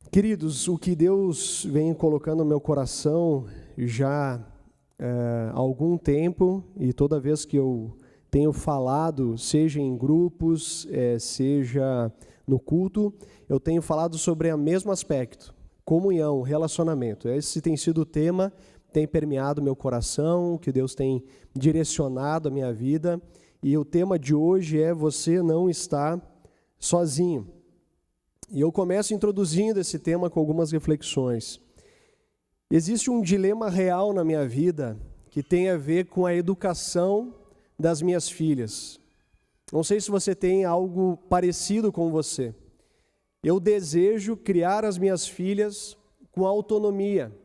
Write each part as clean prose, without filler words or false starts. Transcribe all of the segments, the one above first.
Queridos, o que Deus vem colocando no meu coração já há algum tempo, e toda vez que eu tenho falado, seja em grupos, seja no culto, eu tenho falado sobre o mesmo aspecto, comunhão, relacionamento. Esse tem sido o tema, tem permeado meu coração, que Deus tem direcionado a minha vida, e o tema de hoje é: você não está sozinho. E eu começo introduzindo esse tema com algumas reflexões. Existe um dilema real na minha vida que tem a ver com a educação das minhas filhas. Não sei se você tem algo parecido com você. Eu desejo criar as minhas filhas com autonomia.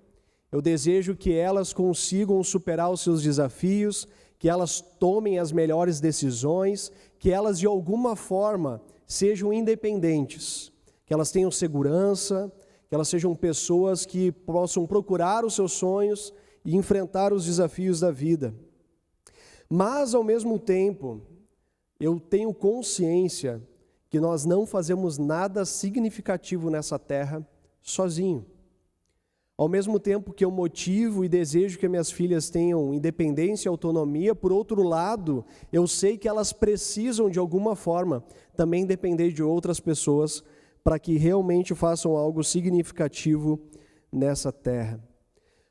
Eu desejo que elas consigam superar os seus desafios, que elas tomem as melhores decisões, que elas de alguma forma sejam independentes. Que elas tenham segurança, que elas sejam pessoas que possam procurar os seus sonhos e enfrentar os desafios da vida. Mas, ao mesmo tempo, eu tenho consciência que nós não fazemos nada significativo nessa terra sozinho. Ao mesmo tempo que eu motivo e desejo que minhas filhas tenham independência e autonomia, por outro lado, eu sei que elas precisam, de alguma forma, também depender de outras pessoas para que realmente façam algo significativo nessa terra.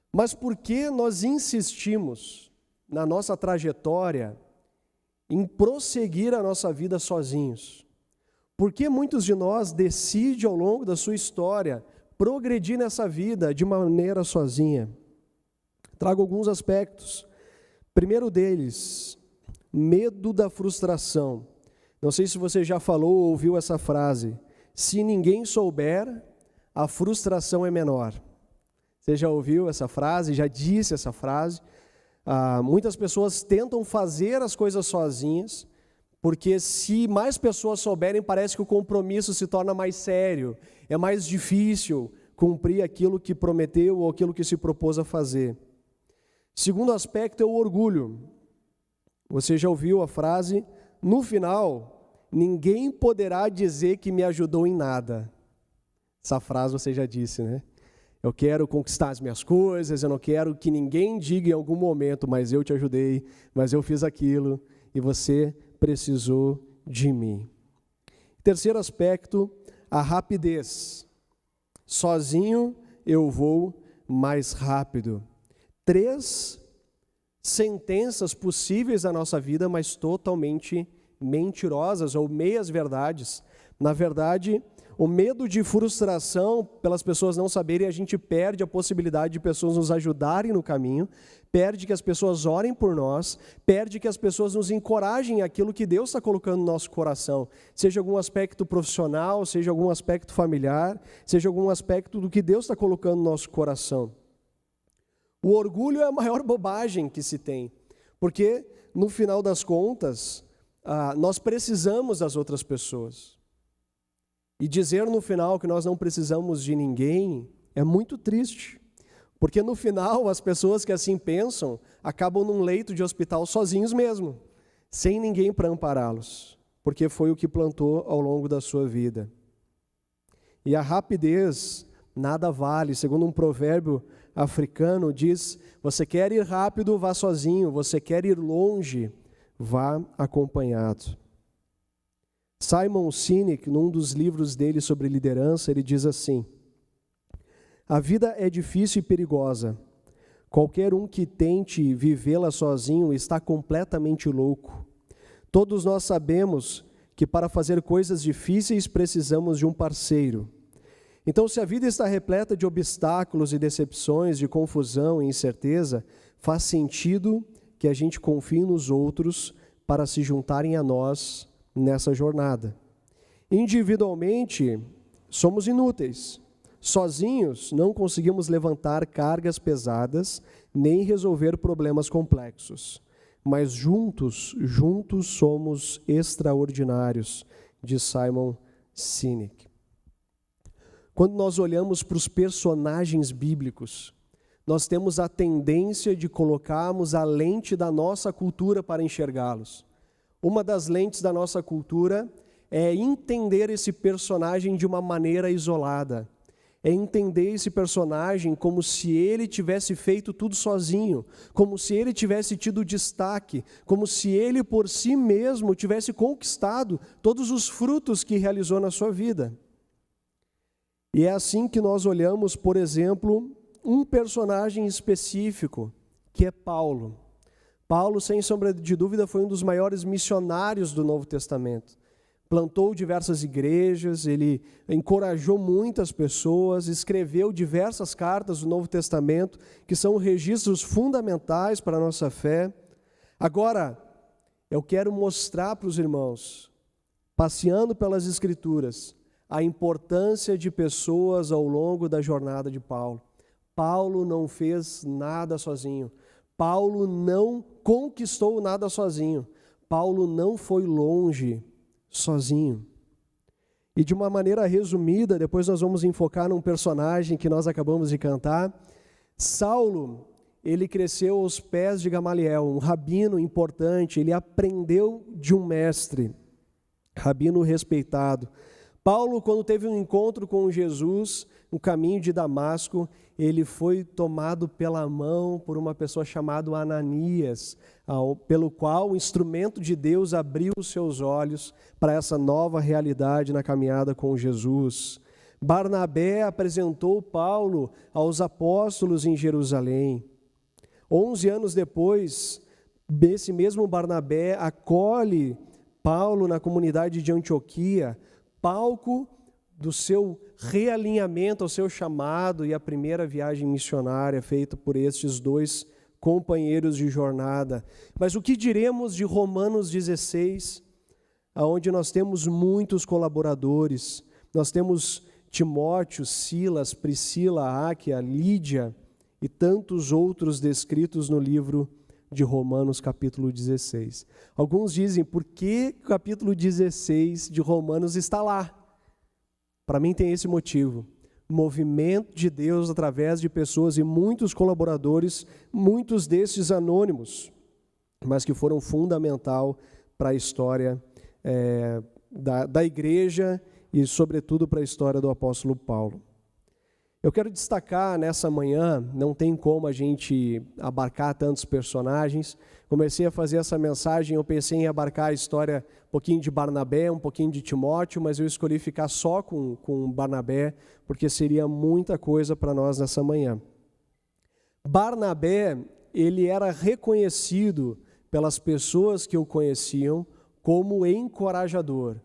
Mas por que nós insistimos na nossa trajetória em prosseguir a nossa vida sozinhos? Por que muitos de nós decidem ao longo da sua história progredir nessa vida de maneira sozinha? Trago alguns aspectos. Primeiro deles, medo da frustração. Não sei se você já falou ou ouviu essa frase: se ninguém souber, a frustração é menor. Você já ouviu essa frase? Já disse essa frase? Muitas pessoas tentam fazer as coisas sozinhas, porque se mais pessoas souberem, parece que o compromisso se torna mais sério, é mais difícil cumprir aquilo que prometeu ou aquilo que se propôs a fazer. Segundo aspecto é o orgulho. Você já ouviu a frase: no final, ninguém poderá dizer que me ajudou em nada. Essa frase você já disse, né? Eu quero conquistar as minhas coisas, eu não quero que ninguém diga em algum momento: mas eu te ajudei, mas eu fiz aquilo e você precisou de mim. Terceiro aspecto, a rapidez. Sozinho eu vou mais rápido. 3 sentenças possíveis da nossa vida, mas totalmente mentirosas ou meias verdades. Na verdade, o medo de frustração pelas pessoas não saberem, a gente perde a possibilidade de pessoas nos ajudarem no caminho, perde que as pessoas orem por nós, perde que as pessoas nos encorajem aquilo que Deus está colocando no nosso coração, seja algum aspecto profissional, seja algum aspecto familiar, seja algum aspecto do que Deus está colocando no nosso coração. O orgulho é a maior bobagem que se tem, porque no final das contas, nós precisamos das outras pessoas. E dizer no final que nós não precisamos de ninguém é muito triste. Porque no final as pessoas que assim pensam acabam num leito de hospital sozinhos mesmo, sem ninguém para ampará-los. Porque foi o que plantou ao longo da sua vida. E a rapidez nada vale. Segundo um provérbio africano diz: você quer ir rápido, vá sozinho. Você quer ir longe, vá acompanhado. Simon Sinek, num dos livros dele sobre liderança, ele diz assim: a vida é difícil e perigosa. Qualquer um que tente vivê-la sozinho está completamente louco. Todos nós sabemos que para fazer coisas difíceis precisamos de um parceiro. Então, se a vida está repleta de obstáculos e decepções, de confusão e incerteza, faz sentido que a gente confie nos outros para se juntarem a nós nessa jornada. Individualmente, somos inúteis. Sozinhos, não conseguimos levantar cargas pesadas, nem resolver problemas complexos. Mas juntos somos extraordinários, diz Simon Sinek. Quando nós olhamos para os personagens bíblicos, nós temos a tendência de colocarmos a lente da nossa cultura para enxergá-los. Uma das lentes da nossa cultura é entender esse personagem de uma maneira isolada. É entender esse personagem como se ele tivesse feito tudo sozinho, como se ele tivesse tido destaque, como se ele por si mesmo tivesse conquistado todos os frutos que realizou na sua vida. E é assim que nós olhamos, por exemplo, um personagem específico, que é Paulo. Paulo, sem sombra de dúvida, foi um dos maiores missionários do Novo Testamento. Plantou diversas igrejas, ele encorajou muitas pessoas, escreveu diversas cartas do Novo Testamento, que são registros fundamentais para a nossa fé. Agora, eu quero mostrar para os irmãos, passeando pelas Escrituras, a importância de pessoas ao longo da jornada de Paulo. Paulo não fez nada sozinho. Paulo não conquistou nada sozinho. Paulo não foi longe sozinho. E de uma maneira resumida, depois nós vamos enfocar num personagem que nós acabamos de cantar. Saulo, ele cresceu aos pés de Gamaliel, um rabino importante, ele aprendeu de um mestre, rabino respeitado. Paulo, quando teve um encontro com Jesus, no caminho de Damasco, ele foi tomado pela mão por uma pessoa chamada Ananias, pelo qual o instrumento de Deus abriu os seus olhos para essa nova realidade na caminhada com Jesus. Barnabé apresentou Paulo aos apóstolos em Jerusalém. 11 anos depois, esse mesmo Barnabé acolhe Paulo na comunidade de Antioquia, palco do seu realinhamento ao seu chamado e a primeira viagem missionária feita por estes dois companheiros de jornada. Mas o que diremos de Romanos 16, onde nós temos muitos colaboradores, nós temos Timóteo, Silas, Priscila, Áquia, Lídia e tantos outros descritos no livro de Romanos capítulo 16. Alguns dizem, por que o capítulo 16 de Romanos está lá? Para mim tem esse motivo. O movimento de Deus através de pessoas e muitos colaboradores, muitos desses anônimos, mas que foram fundamental para a história da igreja e, sobretudo, para a história do apóstolo Paulo. Eu quero destacar nessa manhã, não tem como a gente abarcar tantos personagens. Comecei a fazer essa mensagem, eu pensei em abarcar a história um pouquinho de Barnabé, um pouquinho de Timóteo, mas eu escolhi ficar só com Barnabé, porque seria muita coisa para nós nessa manhã. Barnabé, ele era reconhecido pelas pessoas que o conheciam como encorajador,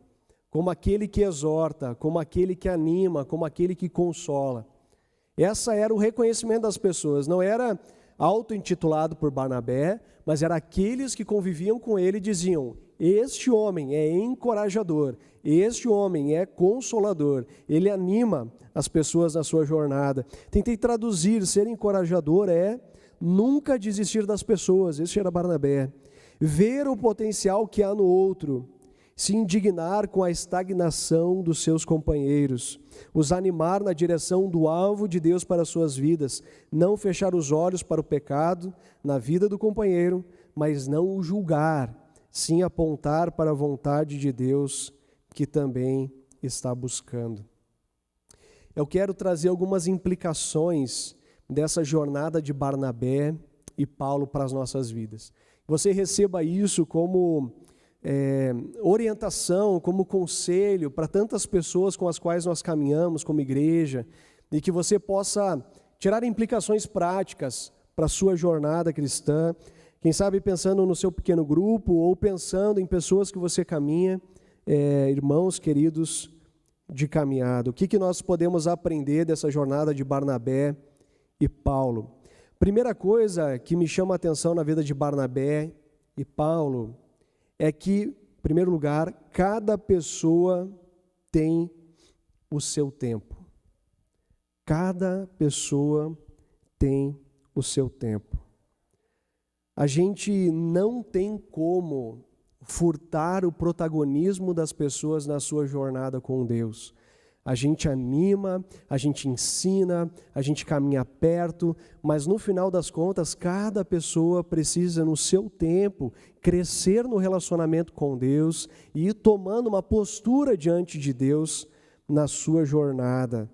como aquele que exorta, como aquele que anima, como aquele que consola. Essa era o reconhecimento das pessoas, não era auto-intitulado por Barnabé, mas era aqueles que conviviam com ele e diziam, este homem é encorajador, este homem é consolador, ele anima as pessoas na sua jornada. Tentei traduzir, ser encorajador é nunca desistir das pessoas, esse era Barnabé, ver o potencial que há no outro, se indignar com a estagnação dos seus companheiros, os animar na direção do alvo de Deus para as suas vidas, não fechar os olhos para o pecado na vida do companheiro, mas não o julgar, sim apontar para a vontade de Deus que também está buscando. Eu quero trazer algumas implicações dessa jornada de Barnabé e Paulo para as nossas vidas. Você receba isso como orientação, como conselho para tantas pessoas com as quais nós caminhamos como igreja, e que você possa tirar implicações práticas para a sua jornada cristã, quem sabe pensando no seu pequeno grupo ou pensando em pessoas que você caminha, irmãos queridos de caminhada. O que nós podemos aprender dessa jornada de Barnabé e Paulo? Primeira coisa que me chama a atenção na vida de Barnabé e Paulo é que, em primeiro lugar, cada pessoa tem o seu tempo. Cada pessoa tem o seu tempo. A gente não tem como furtar o protagonismo das pessoas na sua jornada com Deus. A gente anima, a gente ensina, a gente caminha perto, mas no final das contas, cada pessoa precisa, no seu tempo, crescer no relacionamento com Deus e ir tomando uma postura diante de Deus na sua jornada.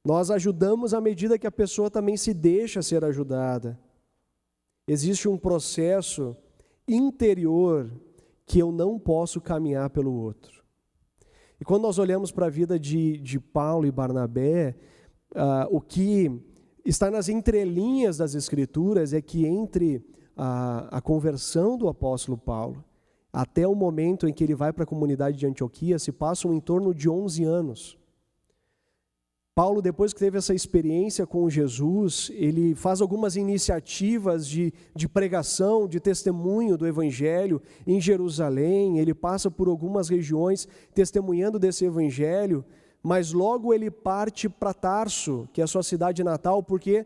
Nós ajudamos à medida que a pessoa também se deixa ser ajudada. Existe um processo interior que eu não posso caminhar pelo outro. E quando nós olhamos para a vida de Paulo e Barnabé, o que está nas entrelinhas das Escrituras é que entre a conversão do apóstolo Paulo até o momento em que ele vai para a comunidade de Antioquia, se passam em torno de 11 anos. Paulo, depois que teve essa experiência com Jesus, ele faz algumas iniciativas de pregação, de testemunho do Evangelho em Jerusalém, ele passa por algumas regiões testemunhando desse Evangelho, mas logo ele parte para Tarso, que é a sua cidade natal, porque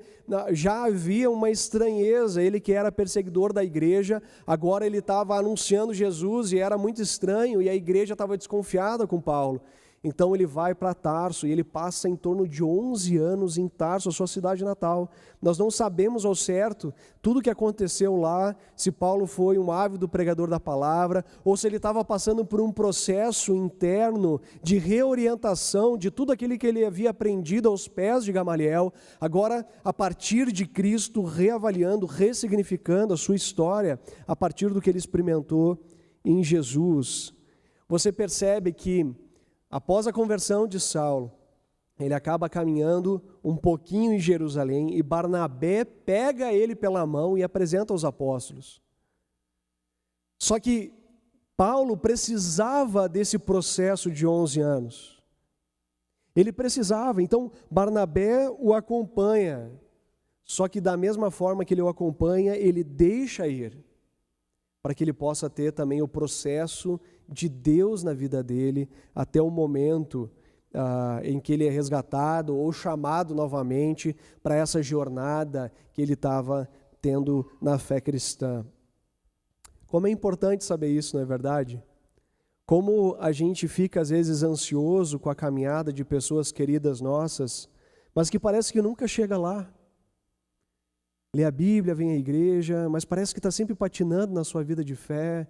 já havia uma estranheza, ele que era perseguidor da igreja, agora ele estava anunciando Jesus e era muito estranho, e a igreja estava desconfiada com Paulo. Então ele vai para Tarso e ele passa em torno de 11 anos em Tarso, a sua cidade natal. Nós não sabemos ao certo tudo o que aconteceu lá, se Paulo foi um ávido pregador da palavra, ou se ele estava passando por um processo interno de reorientação de tudo aquilo que ele havia aprendido aos pés de Gamaliel, agora a partir de Cristo, reavaliando, ressignificando a sua história, a partir do que ele experimentou em Jesus. Você percebe que após a conversão de Saulo, ele acaba caminhando um pouquinho em Jerusalém e Barnabé pega ele pela mão e apresenta aos apóstolos. Só que Paulo precisava desse processo de 11 anos. Ele precisava, então Barnabé o acompanha. Só que da mesma forma que ele o acompanha, ele deixa ir, para que ele possa ter também o processo de Deus na vida dele, até o momento em que ele é resgatado ou chamado novamente para essa jornada que ele estava tendo na fé cristã. Como é importante saber isso, não é verdade? Como a gente fica às vezes ansioso com a caminhada de pessoas queridas nossas, mas que parece que nunca chega lá. Lê a Bíblia, vem à igreja, mas parece que está sempre patinando na sua vida de fé.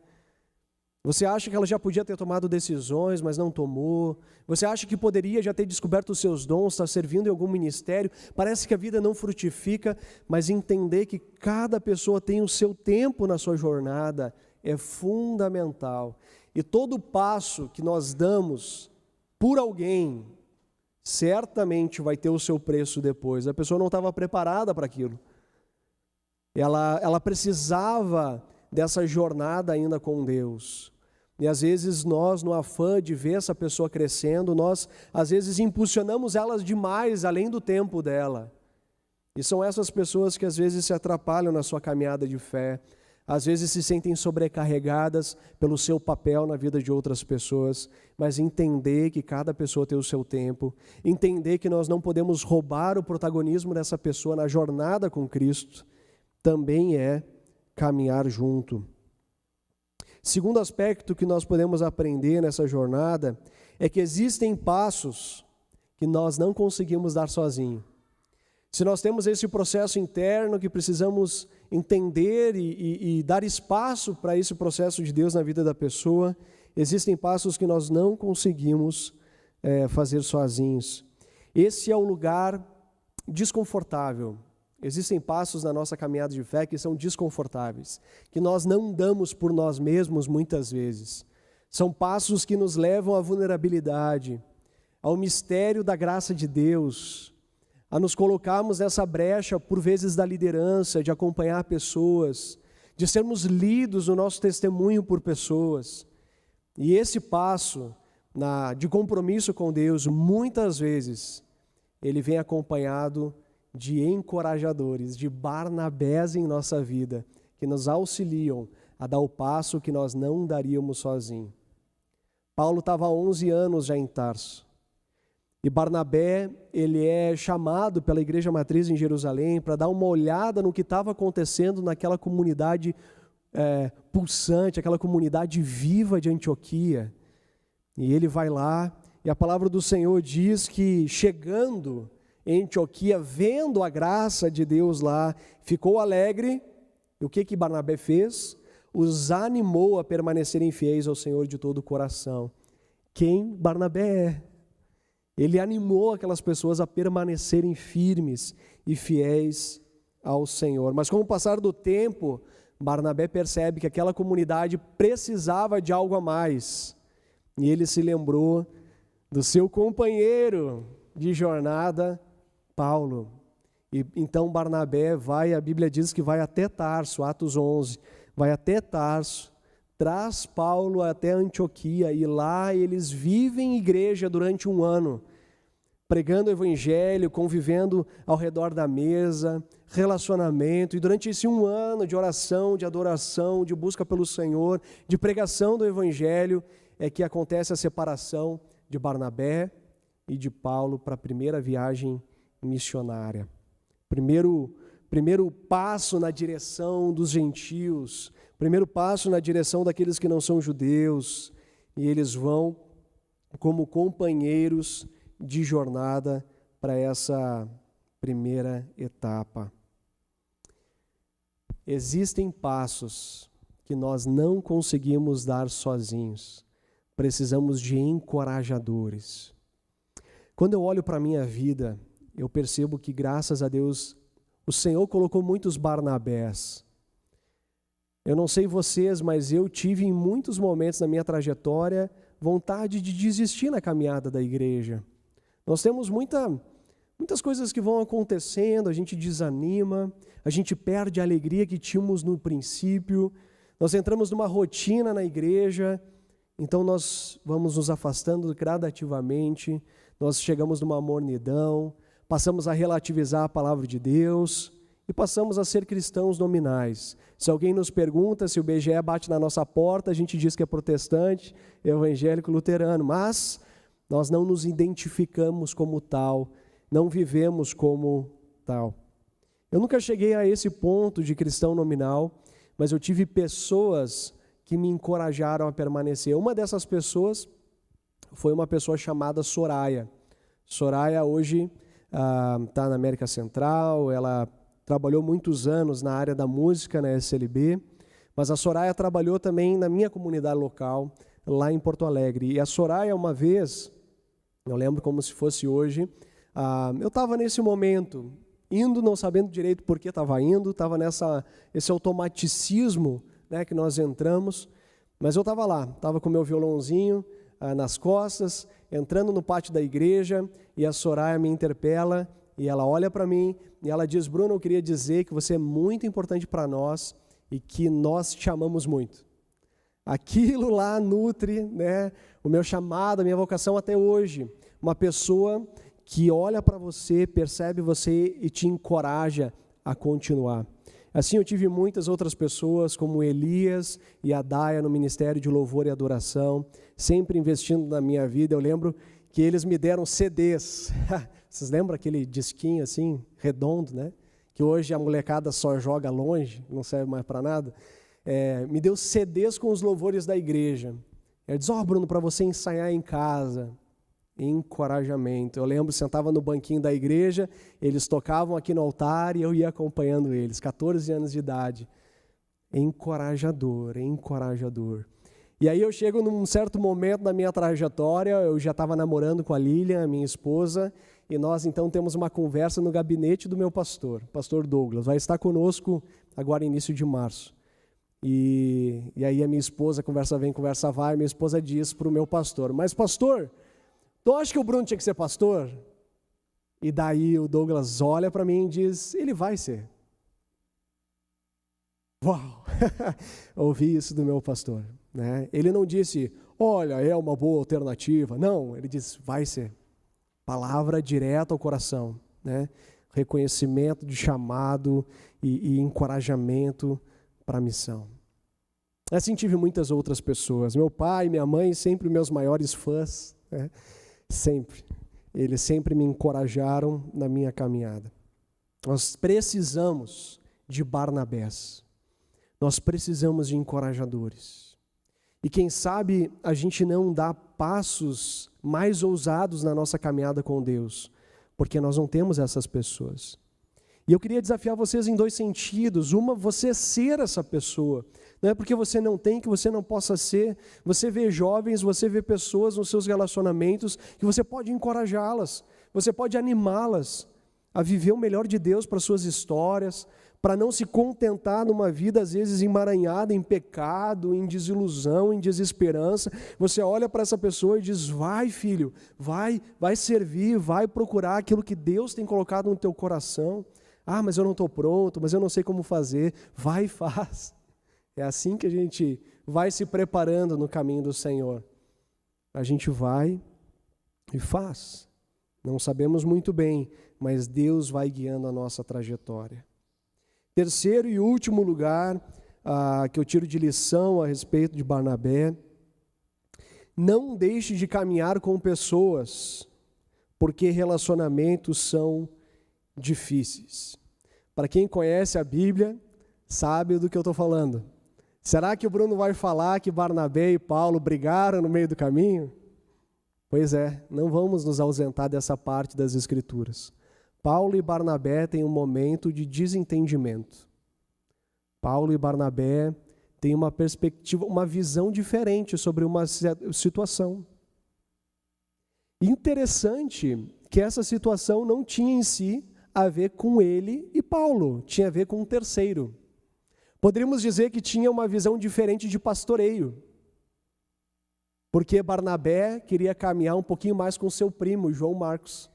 Você acha que ela já podia ter tomado decisões, mas não tomou. Você acha que poderia já ter descoberto os seus dons, está servindo em algum ministério. Parece que a vida não frutifica, mas entender que cada pessoa tem o seu tempo na sua jornada é fundamental. E todo passo que nós damos por alguém, certamente vai ter o seu preço depois. A pessoa não estava preparada para aquilo. Ela precisava dessa jornada ainda com Deus. E às vezes nós, no afã de ver essa pessoa crescendo, nós às vezes impulsionamos elas demais, além do tempo dela. E são essas pessoas que às vezes se atrapalham na sua caminhada de fé, às vezes se sentem sobrecarregadas pelo seu papel na vida de outras pessoas, mas entender que cada pessoa tem o seu tempo, entender que nós não podemos roubar o protagonismo dessa pessoa na jornada com Cristo, também é caminhar junto. Segundo aspecto que nós podemos aprender nessa jornada é que existem passos que nós não conseguimos dar sozinhos. Se nós temos esse processo interno que precisamos entender e dar espaço para esse processo de Deus na vida da pessoa, existem passos que nós não conseguimos fazer sozinhos. Esse é o lugar desconfortável. Existem passos na nossa caminhada de fé que são desconfortáveis, que nós não damos por nós mesmos muitas vezes. São passos que nos levam à vulnerabilidade, ao mistério da graça de Deus, a nos colocarmos nessa brecha, por vezes, da liderança, de acompanhar pessoas, de sermos lidos no nosso testemunho por pessoas. E esse passo de compromisso com Deus, muitas vezes, ele vem acompanhado de encorajadores, de Barnabés em nossa vida, que nos auxiliam a dar o passo que nós não daríamos sozinhos. Paulo estava há 11 anos já em Tarso. E Barnabé, ele é chamado pela igreja matriz em Jerusalém para dar uma olhada no que estava acontecendo naquela comunidade pulsante, aquela comunidade viva de Antioquia. E ele vai lá, e a palavra do Senhor diz que, chegando em Antioquia, vendo a graça de Deus lá, ficou alegre. E o que Barnabé fez? Os animou a permanecerem fiéis ao Senhor de todo o coração. Quem Barnabé é? Ele animou aquelas pessoas a permanecerem firmes e fiéis ao Senhor. Mas com o passar do tempo, Barnabé percebe que aquela comunidade precisava de algo a mais. E ele se lembrou do seu companheiro de jornada, Paulo. E então Barnabé vai, a Bíblia diz que vai até Tarso, Atos 11, vai até Tarso, traz Paulo até Antioquia, e lá eles vivem em igreja durante 1 ano, pregando o evangelho, convivendo ao redor da mesa, relacionamento, e durante esse 1 ano de oração, de adoração, de busca pelo Senhor, de pregação do evangelho, é que acontece a separação de Barnabé e de Paulo para a primeira viagem missionária. Primeiro passo na direção dos gentios, primeiro passo na direção daqueles que não são judeus, e eles vão como companheiros de jornada para essa primeira etapa. Existem passos que nós não conseguimos dar sozinhos, precisamos de encorajadores. Quando eu olho para a minha vida, eu percebo que, graças a Deus, o Senhor colocou muitos Barnabés. Eu não sei vocês, mas eu tive em muitos momentos na minha trajetória vontade de desistir na caminhada da igreja. Nós temos muitas coisas que vão acontecendo, a gente desanima, a gente perde a alegria que tínhamos no princípio, nós entramos numa rotina na igreja, então nós vamos nos afastando gradativamente, nós chegamos numa mornidão, passamos a relativizar a palavra de Deus e passamos a ser cristãos nominais. Se alguém nos pergunta se o BGE bate na nossa porta, a gente diz que é protestante, evangélico, luterano, mas nós não nos identificamos como tal, não vivemos como tal. Eu nunca cheguei a esse ponto de cristão nominal, mas eu tive pessoas que me encorajaram a permanecer. Uma dessas pessoas foi uma pessoa chamada Soraya. Soraya hoje está na América Central, ela trabalhou muitos anos na área da música na SLB, mas a Soraya trabalhou também na minha comunidade local, lá em Porto Alegre. E a Soraya, uma vez, eu lembro como se fosse hoje, eu estava nesse momento, indo, não sabendo direito por que estava indo, estava esse automaticismo, né, que nós entramos, mas eu estava lá, estava com meu violãozinho nas costas, entrando no pátio da igreja, e a Soraya me interpela, e ela olha para mim, e ela diz: Bruno, eu queria dizer que você é muito importante para nós, e que nós te amamos muito. Aquilo lá nutre, né, o meu chamado, a minha vocação até hoje. Uma pessoa que olha para você, percebe você e te encoraja a continuar. Assim eu tive muitas outras pessoas, como Elias e a Daia no Ministério de Louvor e Adoração, sempre investindo na minha vida. Eu lembro que eles me deram CDs. Vocês lembram aquele disquinho assim, redondo, né? Que hoje a molecada só joga longe, não serve mais para nada. Me deu CDs com os louvores da igreja. Ele diz: Bruno, para você ensaiar em casa. Encorajamento. Eu lembro, sentava no banquinho da igreja, eles tocavam aqui no altar e eu ia acompanhando eles, 14 anos de idade. Encorajador, encorajador. E aí eu chego num certo momento da minha trajetória, eu já estava namorando com a Lilian, minha esposa, e nós então temos uma conversa no gabinete do meu pastor Douglas, vai estar conosco agora início de março. E aí a minha esposa, conversa vem, conversa vai, minha esposa diz para o meu pastor: mas pastor, tu acha que o Bruno tinha que ser pastor? E daí o Douglas olha para mim e diz: ele vai ser. Uau! Ouvi isso do meu pastor, né? Ele não disse: olha, é uma boa alternativa. Não, ele disse: vai ser. Palavra direta ao coração, né? Reconhecimento de chamado e encorajamento para a missão. Assim tive muitas outras pessoas. Meu pai e minha mãe, sempre meus maiores fãs, né? Sempre. Eles sempre me encorajaram na minha caminhada. Nós precisamos de Barnabés. Nós precisamos de encorajadores. E quem sabe a gente não dá passos mais ousados na nossa caminhada com Deus, porque nós não temos essas pessoas. E eu queria desafiar vocês em 2 sentidos. Uma, você ser essa pessoa. Não é porque você não tem que você não possa ser. Você vê jovens, você vê pessoas nos seus relacionamentos que você pode encorajá-las, você pode animá-las a viver o melhor de Deus para suas histórias, para não se contentar numa vida às vezes emaranhada em pecado, em desilusão, em desesperança. Você olha para essa pessoa e diz: vai filho, vai servir, vai procurar aquilo que Deus tem colocado no teu coração. Ah, mas eu não estou pronto, mas eu não sei como fazer. Vai e faz. É assim que a gente vai se preparando no caminho do Senhor. A gente vai e faz. Não sabemos muito bem, mas Deus vai guiando a nossa trajetória. Terceiro e último lugar que eu tiro de lição a respeito de Barnabé: não deixe de caminhar com pessoas, porque relacionamentos são difíceis. Para quem conhece a Bíblia, sabe do que eu estou falando. Será que o Bruno vai falar que Barnabé e Paulo brigaram no meio do caminho? Pois é, não vamos nos ausentar dessa parte das Escrituras. Paulo e Barnabé têm um momento de desentendimento. Paulo e Barnabé têm uma perspectiva, uma visão diferente sobre uma situação. Interessante que essa situação não tinha em si a ver com ele e Paulo, tinha a ver com um terceiro. Poderíamos dizer que tinha uma visão diferente de pastoreio, porque Barnabé queria caminhar um pouquinho mais com seu primo, João Marcos,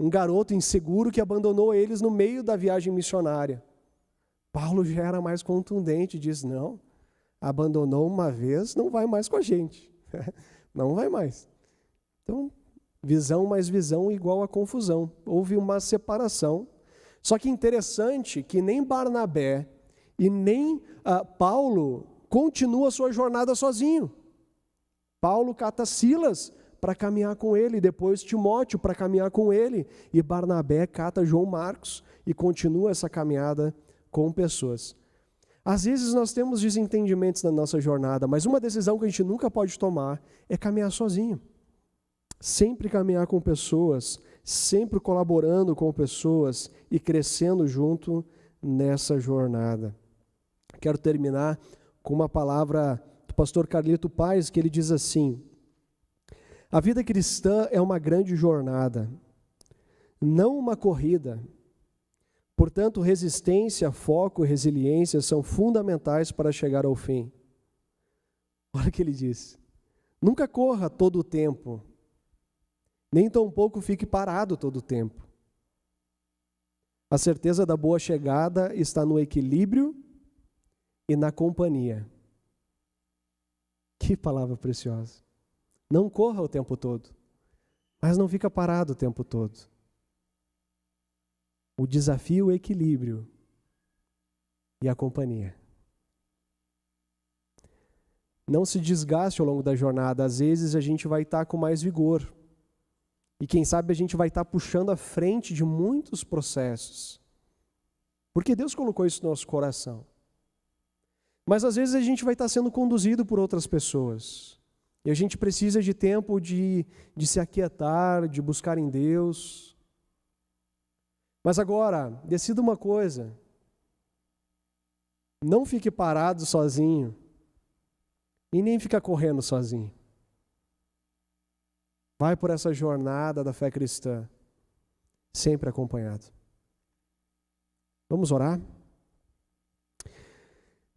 um garoto inseguro que abandonou eles no meio da viagem missionária. Paulo já era mais contundente, diz: não, abandonou uma vez, não vai mais com a gente, não vai mais. Então, visão mais visão igual a confusão. Houve uma separação. Só que interessante que nem Barnabé e nem Paulo continuam a sua jornada sozinho. Paulo cata Silas para caminhar com ele, depois Timóteo para caminhar com ele, e Barnabé cata João Marcos e continua essa caminhada com pessoas. Às vezes nós temos desentendimentos na nossa jornada, mas uma decisão que a gente nunca pode tomar é caminhar sozinho. Sempre caminhar com pessoas, sempre colaborando com pessoas e crescendo junto nessa jornada. Quero terminar com uma palavra do pastor Carlito Paes, que ele diz assim: a vida cristã é uma grande jornada, não uma corrida. Portanto, resistência, foco e resiliência são fundamentais para chegar ao fim. Olha o que ele diz: nunca corra todo o tempo, nem tampouco fique parado todo o tempo. A certeza da boa chegada está no equilíbrio e na companhia. Que palavra preciosa. Não corra o tempo todo, mas não fica parado o tempo todo. O desafio é o equilíbrio e a companhia. Não se desgaste ao longo da jornada. Às vezes a gente vai estar com mais vigor. E quem sabe a gente vai estar puxando à frente de muitos processos. Porque Deus colocou isso no nosso coração. Mas às vezes a gente vai estar sendo conduzido por outras pessoas. E a gente precisa de tempo de se aquietar, de buscar em Deus. Mas agora, decida uma coisa. Não fique parado sozinho. E nem fica correndo sozinho. Vai por essa jornada da fé cristã, sempre acompanhado. Vamos orar?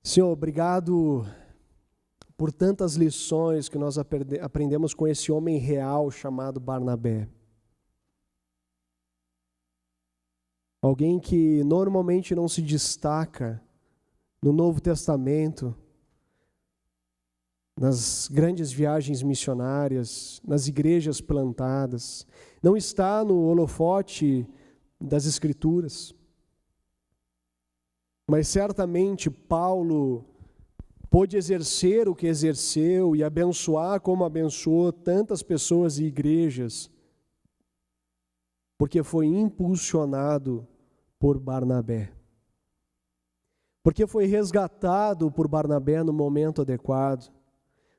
Senhor, obrigado por tantas lições que nós aprendemos com esse homem real chamado Barnabé. Alguém que normalmente não se destaca no Novo Testamento, nas grandes viagens missionárias, nas igrejas plantadas, não está no holofote das Escrituras. Mas certamente Paulo pôde exercer o que exerceu e abençoar como abençoou tantas pessoas e igrejas, porque foi impulsionado por Barnabé. Porque foi resgatado por Barnabé no momento adequado.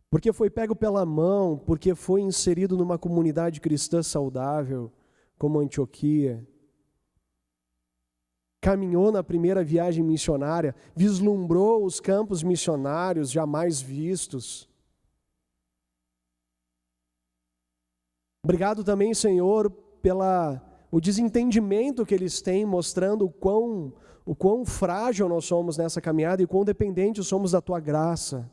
Porque foi pego pela mão, porque foi inserido numa comunidade cristã saudável, como Antioquia. caminhou na primeira viagem missionária, vislumbrou os campos missionários jamais vistos. Obrigado também, Senhor, o desentendimento que eles têm, mostrando o quão frágil nós somos nessa caminhada e quão dependentes somos da Tua graça.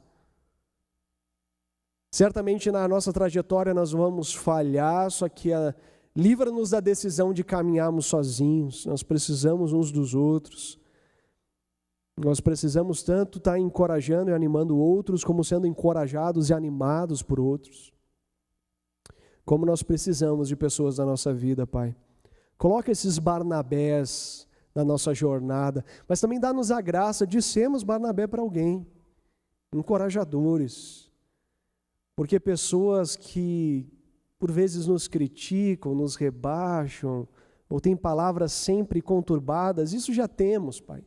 Certamente na nossa trajetória nós vamos falhar, só que livra-nos da decisão de caminharmos sozinhos. Nós precisamos uns dos outros. Nós precisamos tanto estar encorajando e animando outros, como sendo encorajados e animados por outros. Como nós precisamos de pessoas na nossa vida, Pai. Coloca esses Barnabés na nossa jornada, mas também dá-nos a graça de sermos Barnabé para alguém, encorajadores. Porque pessoas que por vezes nos criticam, nos rebaixam, ou têm palavras sempre conturbadas, isso já temos, Pai.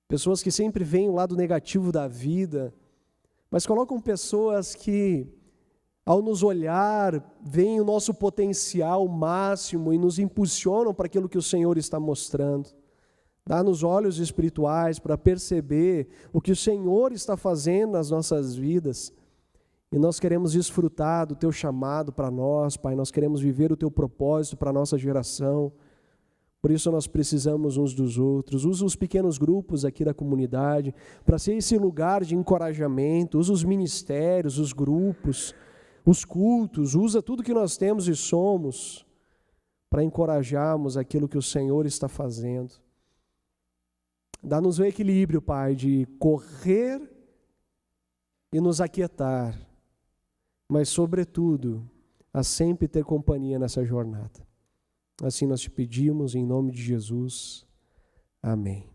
Pessoas que sempre veem o lado negativo da vida, mas colocam pessoas que, ao nos olhar, veem o nosso potencial máximo e nos impulsionam para aquilo que o Senhor está mostrando. Dá-nos olhos espirituais para perceber o que o Senhor está fazendo nas nossas vidas. E nós queremos desfrutar do Teu chamado para nós, Pai. Nós queremos viver o Teu propósito para a nossa geração. Por isso nós precisamos uns dos outros. Usa os pequenos grupos aqui da comunidade para ser esse lugar de encorajamento. Usa os ministérios, os grupos, os cultos. Usa tudo que nós temos e somos para encorajarmos aquilo que o Senhor está fazendo. Dá-nos o equilíbrio, Pai, de correr e nos aquietar, mas, sobretudo, a sempre ter companhia nessa jornada. Assim nós te pedimos, em nome de Jesus. Amém.